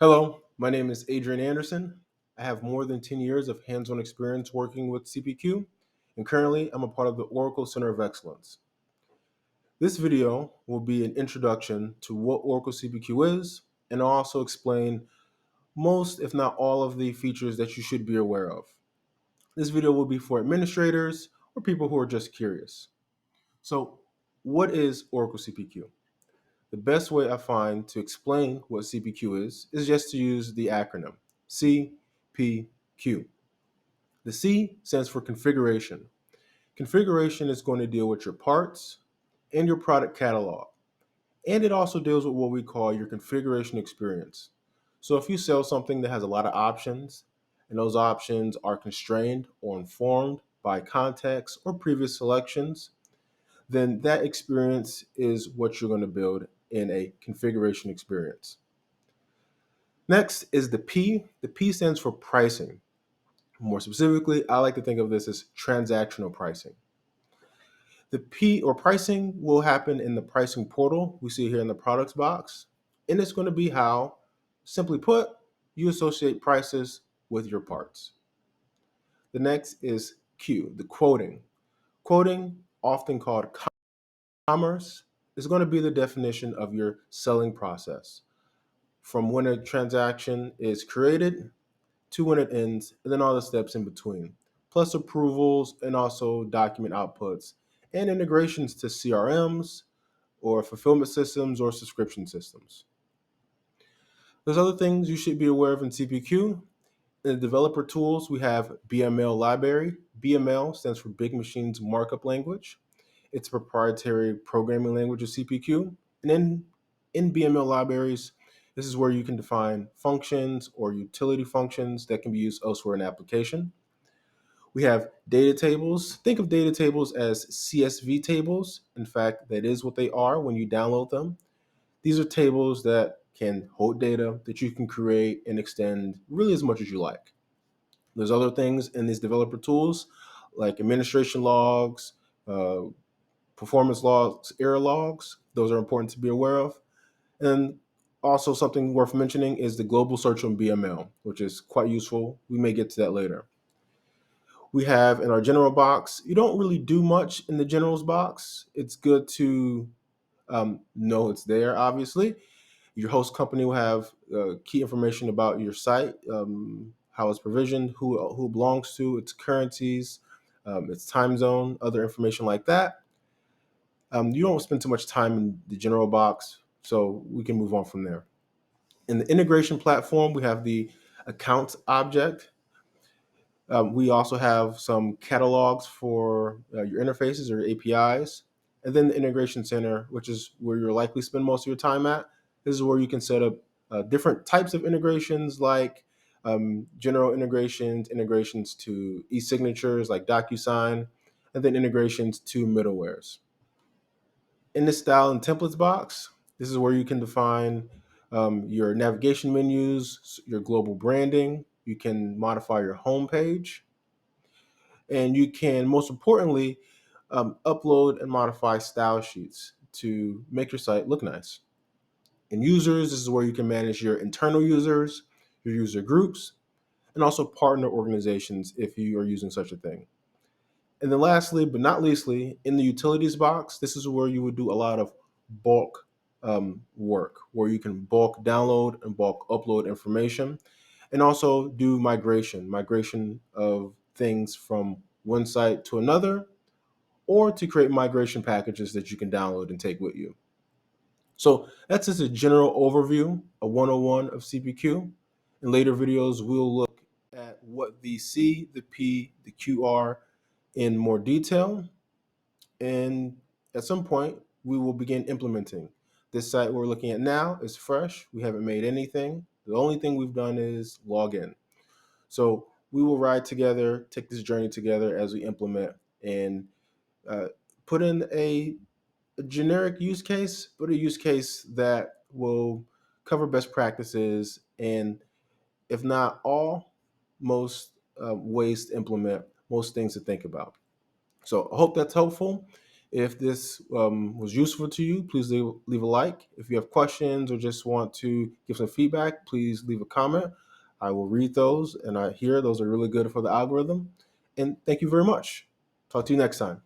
Hello, my name is Adrian Anderson. I have more than 10 years of hands on experience working with CPQ, and currently I'm a part of the Oracle Center of Excellence. This video will be an introduction to what Oracle CPQ is, and I'll also explain most, if not all, of the features that you should be aware of. This video will be for administrators or people who are just curious. So, what is Oracle CPQ? The best way I find to explain what CPQ is just to use the acronym CPQ. The C stands for configuration. Configuration is going to deal with your parts and your product catalog. And it also deals with what we call your configuration experience. So if you sell something that has a lot of options, and those options are constrained or informed by context or previous selections, then that experience is what you're going to build in a configuration experience. Next is the P. The P stands for pricing. More specifically, I like to think of this as transactional pricing. The P or pricing will happen in the pricing portal we see here in the products box, and it's going to be how, simply put, you associate prices with your parts. The next is Q, the quoting. Quoting, often called commerce, is going to be the definition of your selling process, from when a transaction is created to when it ends, and then all the steps in between, plus approvals and also document outputs and integrations to CRMs or fulfillment systems or subscription systems. There's other things you should be aware of in CPQ. In the developer tools, we have BML library. BML stands for Big Machines Markup Language. It's a proprietary programming language of CPQ. And in BML libraries, this is where you can define functions or utility functions that can be used elsewhere in the application. We have data tables. Think of data tables as CSV tables. In fact, that is what they are when you download them. These are tables that can hold data that you can create and extend really as much as you like. There's other things in these developer tools like administration logs, uh, performance logs, error logs. Those are important to be aware of. And also something worth mentioning is the global search on BML, which is quite useful. We may get to that later. We have in our general box, you don't really do much in the generals box. It's good to know it's there, obviously. Your host company will have key information about your site, how it's provisioned, who it belongs to, its currencies, its time zone, other information like that. You don't spend too much time in the general box, so we can move on from there. In the integration platform, we have the accounts object. We also have some catalogs for your interfaces or APIs. And then the integration center, which is where you'll likely spend most of your time at. This is where you can set up different types of integrations like general integrations, integrations to e-signatures like DocuSign, and then integrations to middlewares. In the style and templates box, this is where you can define your navigation menus, your global branding. You can modify your home page, and you can, most importantly, upload and modify style sheets to make your site look nice. In users, this is where you can manage your internal users, your user groups, and also partner organizations if you are using such a thing. And then lastly, but not leastly, in the utilities box, this is where you would do a lot of bulk work, where you can bulk download and bulk upload information, and also do migration of things from one site to another, or to create migration packages that you can download and take with you. So that's just a general overview, a 101 of CPQ. In later videos, we'll look at what the C, the P, the Q are in more detail. And at some point, we will begin implementing. This site we're looking at now is fresh. We haven't made anything. The only thing we've done is log in. So we will ride together, take this journey together as we implement and uh, put in a generic use case, but a use case that will cover best practices and, if not all, most ways to implement, most things to think about. So I hope that's helpful. If this was useful to you, please leave a like. If you have questions or just want to give some feedback, please leave a comment. I will read those, and I hear those are really good for the algorithm. And thank you very much. Talk to you next time.